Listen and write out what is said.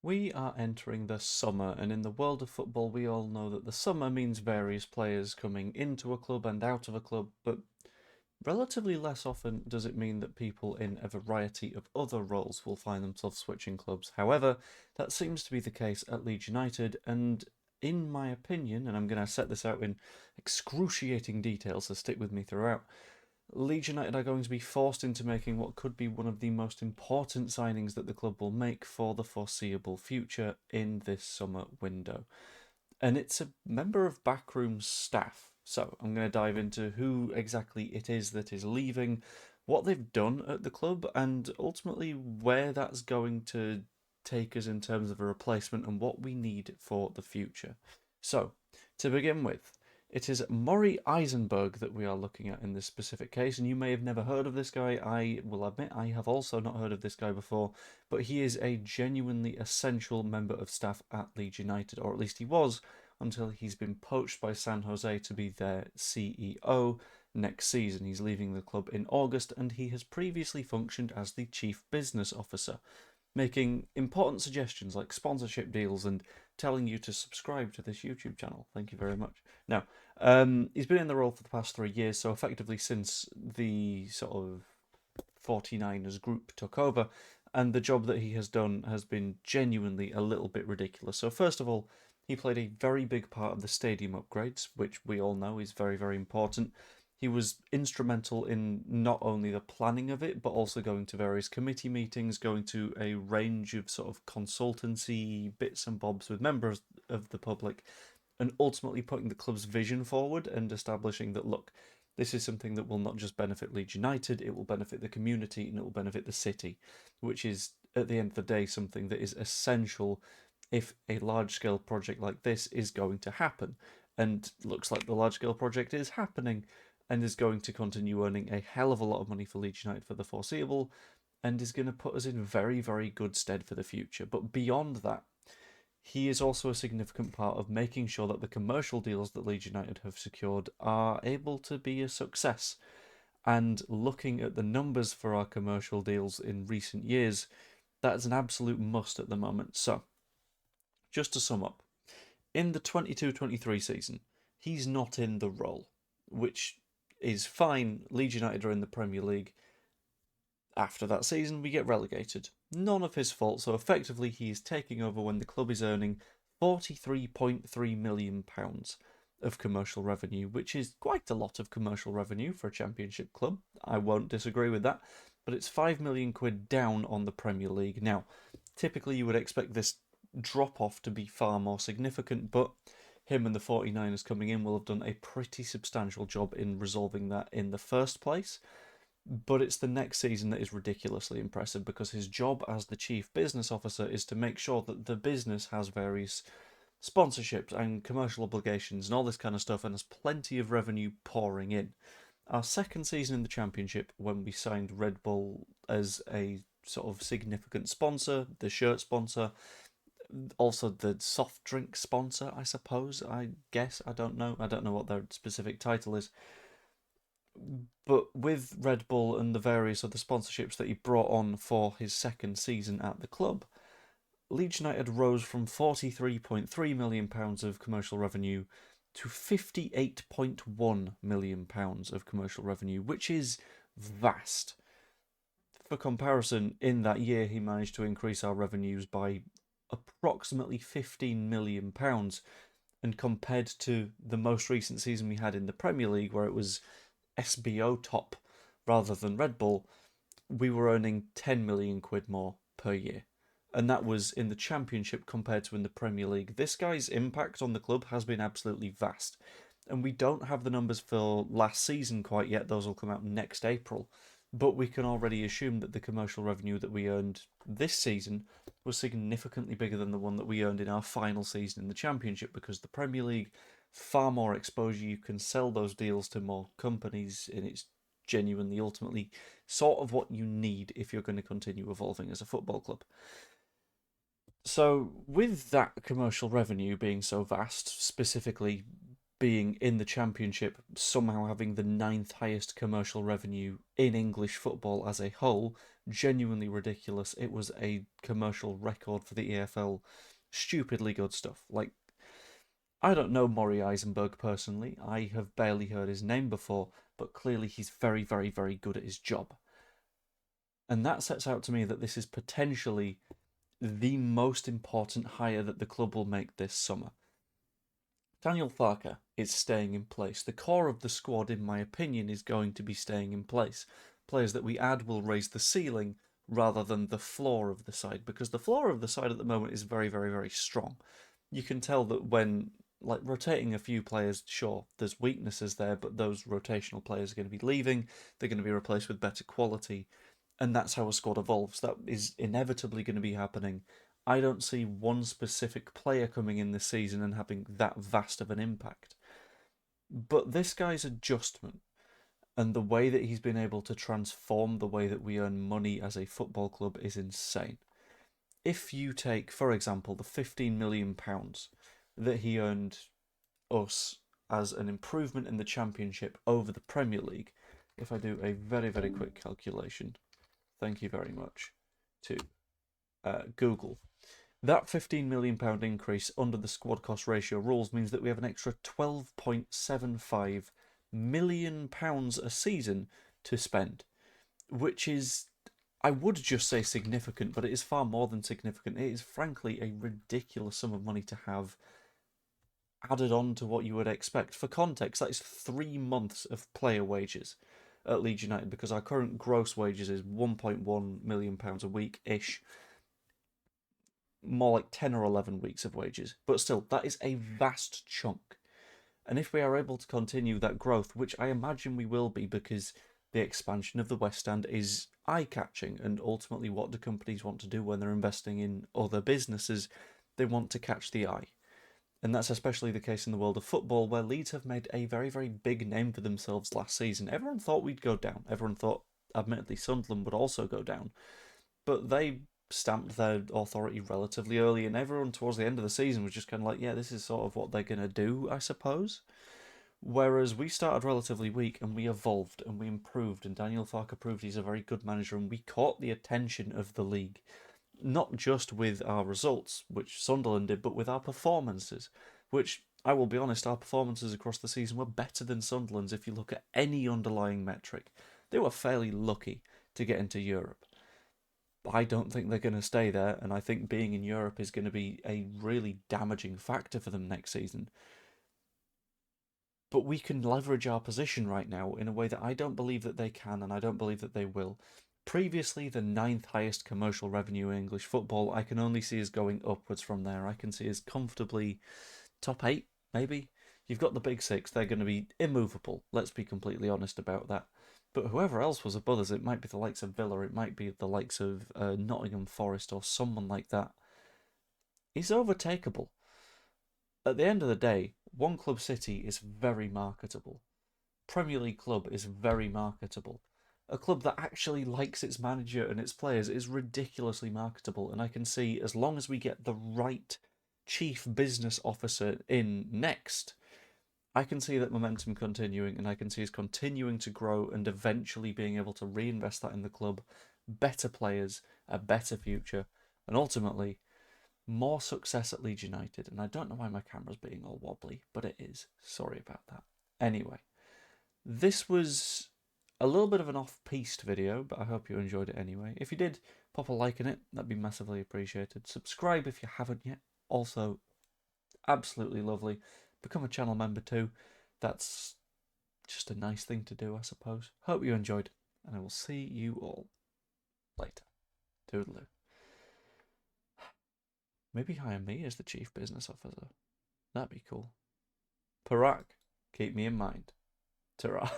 We are entering the summer, and in the world of football, we all know that the summer means various players coming into a club and out of a club, but relatively less often does it mean that people in a variety of other roles will find themselves switching clubs. However, that seems to be the case at Leeds United, and in my opinion, and I'm going to set this out in excruciating detail, so stick with me throughout. Leeds United are going to be forced into making what could be one of the most important signings that the club will make for the foreseeable future in this summer window. And it's a member of Backroom staff. So I'm going to dive into who exactly it is that is leaving, what they've done at the club, and ultimately where that's going to take us in terms of a replacement and what we need for the future. So, to begin with, it is Murray Eisenberg that we are looking at in this specific case, and you may have never heard of this guy. I will admit I have also not heard of this guy before, but he is a genuinely essential member of staff at Leeds United, or at least he was until he's been poached by San Jose to be their CEO next season. He's leaving the club in August, and he has previously functioned as the chief business officer, making important suggestions like sponsorship deals and telling you to subscribe to this YouTube channel. Thank you very much. Now, he's been in the role for the past 3 years, so effectively since the sort of 49ers group took over, and the job that he has done has been genuinely a little bit ridiculous. So, first of all, he played a very big part of the stadium upgrades, which we all know is very, very important. He was instrumental in not only the planning of it, but also going to various committee meetings, going to a range of sort of consultancy bits and bobs with members of the public, and ultimately putting the club's vision forward and establishing that, look, this is something that will not just benefit Leeds United, it will benefit the community and it will benefit the city, which is, at the end of the day, something that is essential if a large scale project like this is going to happen. And looks like the large scale project is happening and is going to continue earning a hell of a lot of money for Leeds United for the foreseeable and is going to put us in very, very good stead for the future. But beyond that, he is also a significant part of making sure that the commercial deals that Leeds United have secured are able to be a success. And looking at the numbers for our commercial deals in recent years, that's an absolute must at the moment. So, just to sum up, in the 22-23 season, he's not in the role, which is fine. Leeds United are in the Premier League. After that season, we get relegated. None of his fault, so effectively he is taking over when the club is earning £43.3 million of commercial revenue, which is quite a lot of commercial revenue for a Championship club. I won't disagree with that, but it's £5 million down on the Premier League. Now, typically you would expect this drop off to be far more significant, but him and the 49ers coming in will have done a pretty substantial job in resolving that in the first place. But it's the next season that is ridiculously impressive because his job as the chief business officer is to make sure that the business has various sponsorships and commercial obligations and all this kind of stuff and has plenty of revenue pouring in. Our second season in the Championship, when we signed Red Bull as a sort of significant sponsor, the shirt sponsor, also the soft drink sponsor, I suppose, I guess, I don't know what their specific title is. But with Red Bull and the various other sponsorships that he brought on for his second season at the club, Leeds United rose from £43.3 million of commercial revenue to £58.1 million of commercial revenue, which is vast. For comparison, in that year he managed to increase our revenues by approximately £15 million, and compared to the most recent season we had in the Premier League, where it was SBO top rather than Red Bull, we were earning £10 million more per year. And that was in the Championship compared to in the Premier League. This guy's impact on the club has been absolutely vast. And we don't have the numbers for last season quite yet. Those will come out next April. But we can already assume that the commercial revenue that we earned this season was significantly bigger than the one that we earned in our final season in the Championship, because the Premier League, far more exposure. You can sell those deals to more companies, and it's genuinely, ultimately, sort of what you need if you're going to continue evolving as a football club. So, with that commercial revenue being so vast, specifically being in the Championship, somehow having the ninth highest commercial revenue in English football as a whole, genuinely ridiculous. It was a commercial record for the EFL. Stupidly good stuff. Like, I don't know Maury Eisenberg personally. I have barely heard his name before, but clearly he's very, very, very good at his job. And that sets out to me that this is potentially the most important hire that the club will make this summer. Daniel Farke is staying in place. The core of the squad, in my opinion, is going to be staying in place. Players that we add will raise the ceiling rather than the floor of the side, because the floor of the side at the moment is very, very, very strong. You can tell that when, like, rotating a few players, sure, there's weaknesses there, but those rotational players are going to be leaving, they're going to be replaced with better quality, and that's how a squad evolves. That is inevitably going to be happening. I don't see one specific player coming in this season and having that vast of an impact. But this guy's adjustment and the way that he's been able to transform the way that we earn money as a football club is insane. If you take, for example, the £15 million that he earned us as an improvement in the Championship over the Premier League, if I do a very, very quick calculation, thank you very much to Google. That £15 million increase under the squad cost ratio rules means that we have an extra £12.75 million a season to spend, which is, I would just say significant, but it is far more than significant. It is frankly a ridiculous sum of money to have added on to what you would expect. For context, that is 3 months of player wages at Leeds United, because our current gross wages is £1.1 million a week-ish. More like 10 or 11 weeks of wages. But still, that is a vast chunk. And if we are able to continue that growth, which I imagine we will be, because the expansion of the West Stand is eye-catching, and ultimately what do companies want to do when they're investing in other businesses? They want to catch the eye. And that's especially the case in the world of football, where Leeds have made a very, very big name for themselves last season. Everyone thought we'd go down. Everyone thought, admittedly, Sunderland would also go down. But they stamped their authority relatively early, and everyone towards the end of the season was just kind of like, yeah, this is sort of what they're going to do, I suppose. Whereas we started relatively weak, and we evolved, and we improved, and Daniel Farke proved he's a very good manager, and we caught the attention of the league. Not just with our results, which Sunderland did, but with our performances, which, I will be honest, our performances across the season were better than Sunderland's if you look at any underlying metric. They were fairly lucky to get into Europe. I don't think they're going to stay there, and I think being in Europe is going to be a really damaging factor for them next season. But we can leverage our position right now in a way that I don't believe that they can, and I don't believe that they will. Previously, the ninth highest commercial revenue in English football, I can only see us going upwards from there. I can see us comfortably top 8, maybe. You've got the big 6, they're going to be immovable, let's be completely honest about that. But whoever else was above us, it might be the likes of Villa, it might be the likes of Nottingham Forest or someone like that, is overtakeable. At the end of the day, One Club City is very marketable. Premier League club is very marketable. A club that actually likes its manager and its players is ridiculously marketable, and I can see, as long as we get the right chief business officer in next, I can see that momentum continuing, and I can see us continuing to grow and eventually being able to reinvest that in the club, better players, a better future, and ultimately more success at Leeds United. And I don't know why my camera's being all wobbly, but it is. Sorry about that. Anyway, this was a little bit of an off-piste video, but I hope you enjoyed it anyway. If you did, pop a like in it. That'd be massively appreciated. Subscribe if you haven't yet. Also, absolutely lovely. Become a channel member too. That's just a nice thing to do, I suppose. Hope you enjoyed, and I will see you all later. Toodaloo. Maybe hire me as the chief business officer. That'd be cool. Parak, keep me in mind. Ta-ra.